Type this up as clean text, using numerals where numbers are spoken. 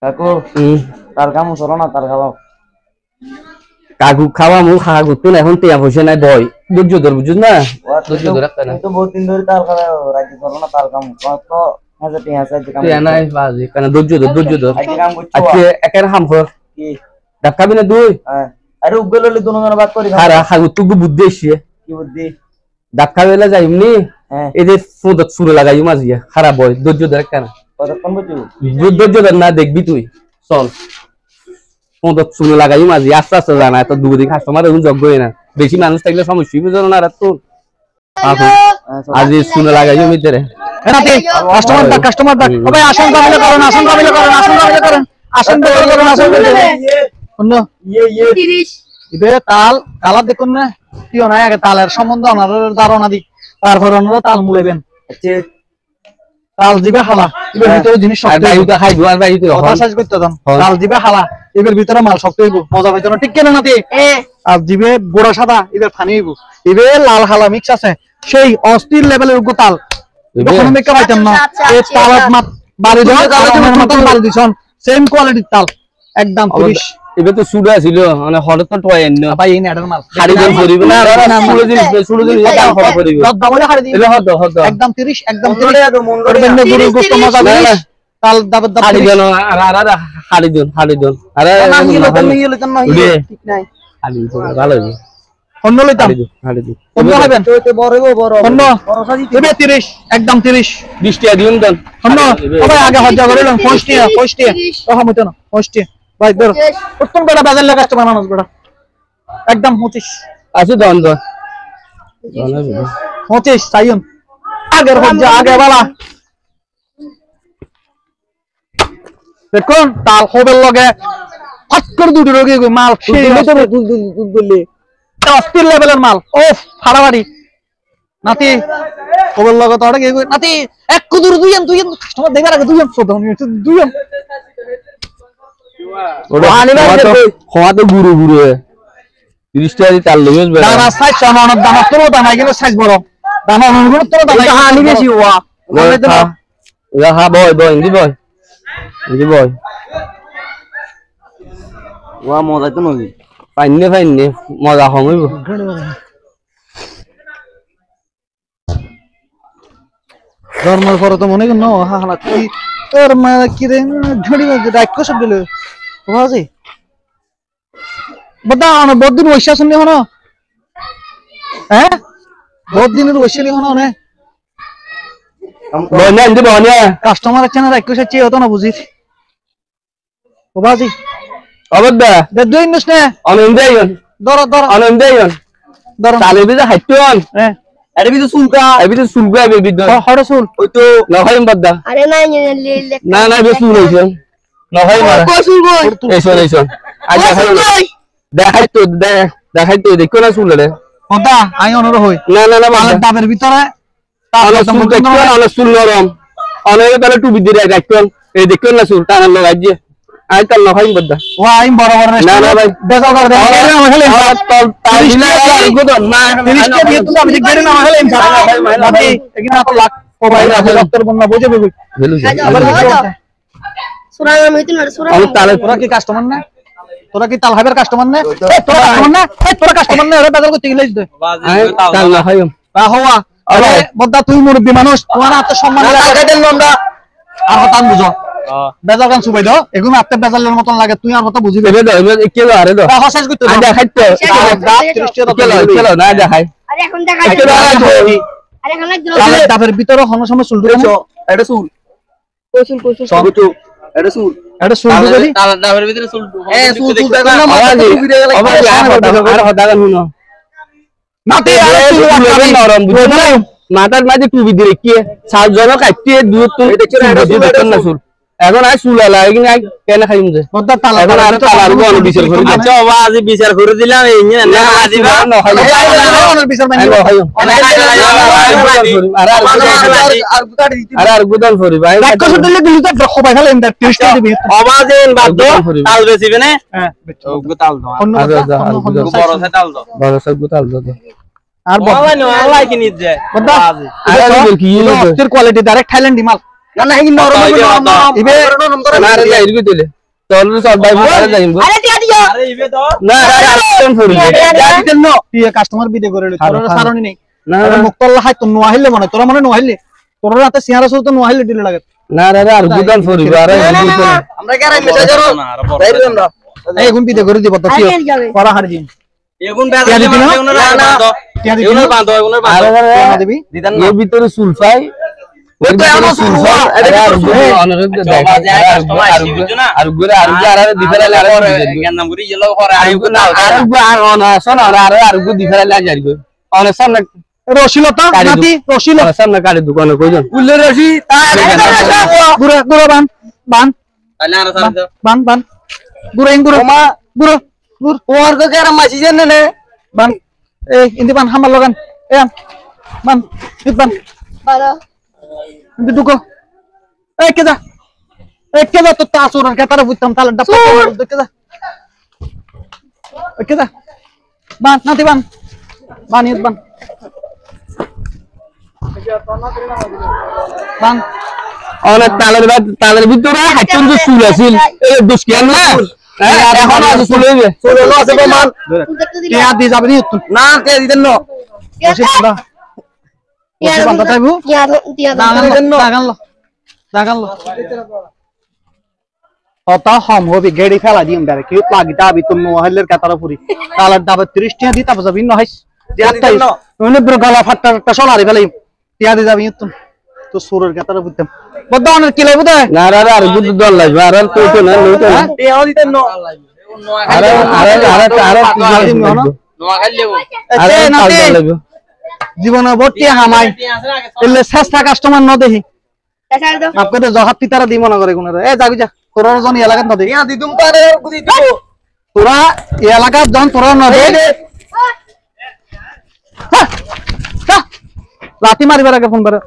কাকু তার কাম চলো না তার খাওয়া কাকু খাওয়া মু খাওয়া করতো না এখন টিয়া পয়সা নাই বয় ধৈর্য ধর বুঝুস না ধৈর্য ধর রাখতে না তো বহুত দিন ধরে তার খাওয়া রাজি চলো না তার কাম তো হাজার টিয়া আছে কাম টিয়া নাই বাজি কারণ ধৈর্য ধর কাম করছো আজকে একের হাম কর কি ডাক খাবি না তুই আরে উগল হলে দুনো জন ভাগ করি আর খাগু তুগু বুদ্ধি এসে কি বুদ্ধি ডাক খাবেলা যাইমনি এই যে ফুদত সুরে লাগাই মাঝিয়া খারাপ হয় ধৈর্য ধর কেন কতক্ষণ বুঝু ধৈর্য ধর না দেখবি তুই চল ফুদত সুরে লাগাই মাঝি আস্তে আস্তে জানা এত দুদিন কাস্টমার এখন যোগ্য হয় না বেশি মানুষ থাকলে সমস্যা বুঝো না আর তো আজি সুরে লাগাই ভিতরে কাস্টমার ডাক ভাই আসেন কাবিলা করেন আসেন কাবিলা করেন আসেন কাবিলা করেন আসেন কাবিলা করেন আসেন অন্য ইয়ে 30 ইবে তাল কালা দেখুন না কি হয় আগে তালের সম্বন্ধে ওনার ধারণা দি তারপর ওনারা তাল মুলেবেন আচ্ছা তাল দিবে হালা এর ভিতরে জিনিস শক্ত হইবে খাই দুয়ার ভাই তো কথা শেষ করতে দাম তাল দিবে হালা এর ভিতরে মাল শক্ত হইব মজা পাইতো না ঠিক কেন নাতি আর দিবে গোড়া সাদা এর পানি হইব এবে লাল হালা মিক্স আছে সেই অস্থির লেভেলের উগ্র তাল কখনো মেকা পাইতাম না এই তাল মাত বাড়ি দাও তালের মতন বাড়ি দিছন সেম কোয়ালিটির তাল একদম 30 এবে তো সুডা ছিল মানে হঠাৎ তো টয় এন্ন ভাই এই নেডার মাল হাড়ি দিন করিব না সুড়ো দিন এটা হড় করিব লদ্দা বলে হাড়ি দিন এলে হদ একদম 30 একদম 30 করবেন না গুরু গোস্ত মজা করে তাল দাব দাব হাড়ি দেন আর হাড়ি দেন আরে নামি লইতেন না ঠিক নাই হাড়ি দেন ভালো হবে অন্য লইতাম হাড়ি দিন অন্য হবেন তো বড় অন্য এবে 30 একদম 30 20 টাকা দিন দেন অন্য ভাই আগে হজ্জা করিলাম 5 টাকা রহম হইতো না 5 টাকা ভাই ধর উত্তম বড় বাজার লাগা কাস্টমার মানুষ বড় একদম 25 আছে দন 25 সাইয়ন আগের হজ্জা আগে বালা দেখুন তাল খবর লগে ফট করে দুটো রোগী মাল সেই দুল বললে অস্থির লেভেলের মাল ওফ ফাড়াবাড়ি নাতি খবর লগে তো আগে নাতি এক কুদুর দুইজন কাস্টমার দেখবার আগে দুইজন ওটা খাওয়া তো গুরু 30 টাকা দিয়ে তাল লইস বেটা দানা সাইজ সামান্য দানা তোর দানা কিন্তু সাইজ বড় দানা অনুগুলো তোর দানা হানি বেশি ওয়া হ্যাঁ বয় ইন্দি বয় ওয়া মজা তো নই ফাইনে মজা হইব ধর্মের পরে তো মনে কর হালা তুই তোর মা কি রে ঝড়ি রাখ সব দিল বাজি বদা অন বদিন ওইসা শুনলি হনো হ্যাঁ বদিনের ওইসা নি হনো নে বনে ইন্দি বনে কাস্টমার আছে না রাখ সে হতো না বুঝিস বাজি অবদা দে দুই নিস নে অনন্দাইন দর তালে বিজা হাইটন হ্যাঁ আরে বিজা সুলকা আবে বিদ হড় সুল ওই তো নহাইম বদা আরে নাই না বে সুল হইছে নহাইম কো সুল কই এইসন আজ দেখাই তো দেখো না সুল রে বদা আই অনর হই না মালের দাবের ভিতরে তাহলে সুল দেখো না সুল নরম অনেক তাহলে টুবি দিয়ে রাখতন এই দেখো না সুল টানা লাগাই দিয়ে আই তাল নহাইম বদা ও আই বড় না ভাই বেজাল করে দে তাল দিনা গুদন না 30 টা দিয়ে তো আমি গেরে না হলে ভাই এখানে তো লাখ ও ভাই আছে ডক্টর বন্না বুঝে বুঝে আবার সুরা হইতো না সুরা আমি তালে তোরা কি কাস্টমার না তোরা কি তাল হাইবার কাস্টমার না তোরা কাস্টমার না ওরে বেজাল করতে গেলিস দে তাল নহাইম হওয়া আরে বদ্দা তুই মুরব্বি মানুষ তোমার এত সম্মান লাগে দেন আমরা আর কথা বুঝো বেজাল গান সুবাই দাও এগুলো আপনি বেজালের মতন লাগে তুই আর কথা বুঝি দেবে দাও কেলো আরে দাও হসাস করতে আ দেখাই তো কেলো না দেখাই আরে এখন দেখা আরে এখন তালের দাবের ভিতরে হন সময় চুল দিছো এটা সুল কইছুন সবটো এটা সুল যদি তালের দাবের ভিতরে চুল সুল দেখা না আর হদা গান হুনো নাতে নরম বুঝছো মাথার মাঝে টুবি দিয়ে কি সাত জন কাটতে দুধ তো দেখছেন না সুল এখন আই সুলা লাগে না কেন খাইম যে বদ্দা তাল এখন আর তালার বল বিচার করে আচ্ছা বাবা আজ বিচার করে দিলাম এই না আজিবা না হয় বিচার মানে আর গুদান ফরি ভাই রাক্ষস দিলে দিলি তো খবাই ফেলে এমটা 30 টাকা দিবি আবাজেন বাদ্য তাল বেচিবে না হ্যাঁ তাল দাও বড় সে তাল দাও বড় সে গুতাল দাও আর বাবা নো আল্লাহ কি নিজ যায় বদ্দা আর কি কোয়ালিটি ডাইরেক্ট থাইল্যান্ডি মাল না কি নরম ইবে না রে যাই দিবি তুই চল সব ভাই বলে যাইব আরে টিয়া দিও না রে আসন ফুরি তুই কাস্টমার বিদে করে তোর সারণি নেই না আরে মুক্তাল্লাহ হাই তো নোয়াইলে মনে তোরা মনে নোয়াইলে তোর রাতে সিয়ারা সহ তো নোয়াইলে দিলে লাগে না রে আর গুদান ফুরি আরে আমরা কি আর মেসেজ করো তাই দিলাম না এই গুণ বিদে করে দিব তো কি আরে যাবে করা হার দিন এগুন বেজা মানে ওনারা বাঁধো টিয়া দিবি এগুন বাঁধো এগুন আরে টিয়া দিবি দিদান এর ভিতরে সুলফাই ওই তো এমন সুলফাই, এটা আর কি সুলফাই? অনুরোধ দেখ জমা যায় কাস্টমার আর আসি, বুঝছো না? আর গুরে আর দিফারে জ্ঞান বুড়ি জেলো করে আইব না আর অন শোন আর গু দিফারে লা যাইব অন সামনে রশিলতা নাতি রশিলতা সামনে কাড়ে দোকানে কইজন উল্লে রশি তার গুরে গুরে বান তাহলে আর সার দাও বান গুরে গুরে গুরে গুর ওর তো কেরা মাছি জানে না বান এই ইন্দি বান হামার লাগান এ বান ইত বান বারো ইন্দি ঢুকো এই কেদা তো তাসুর আর কেতারা বুঝতাম তাহলে ডাপ কেদা কেদা বান নাতি বান ইত বান বান অনেক তালের ভিতরে হাইটন যে চুল আছিল এই দোষ কি না এখন আজ চুল হইবে চলো লো আছে প্রমাণ দেখতে দিলে টিয়া দি যাবনি তুই না কে দিদেন না বসে পড়া বসে বান্দা তাইবু টিয়া টিয়া দাগানলো অতা হম হবি গেড়ি ফেলা দিম বেরে কি লাগি দাবি তুমি মহল্লের কাতারা পুরি কালার দাবা 30 টিয়া দিতা যাবি ন হাইস দিতেন না। ওনে ব্র গলা ফাটটা সলারে ফেলাই টিয়া দি যাবি তুমি তো সুরের কাতারা বুঝতাম বড় অনেক কি লাইবো তাই না আর গুদ দল লাগবে আর তো তো না লইতো না টেও দিতেন না নোয়া খাইলে লাগবে জীবনে ভর্তি হামাই এলে চেষ্টা কাস্টমার ন দেখি তাছাড়া তো আপকে জহাত তিতারা দি মনে করে কোনে এ যাবি যা তোরা জন এলাকাত ন দেখি টিয়া দিদুম তারে গুদি দিব তোরা এই এলাকাত জন তোরা ন দে রাতি মারিবার আগে ফোন করে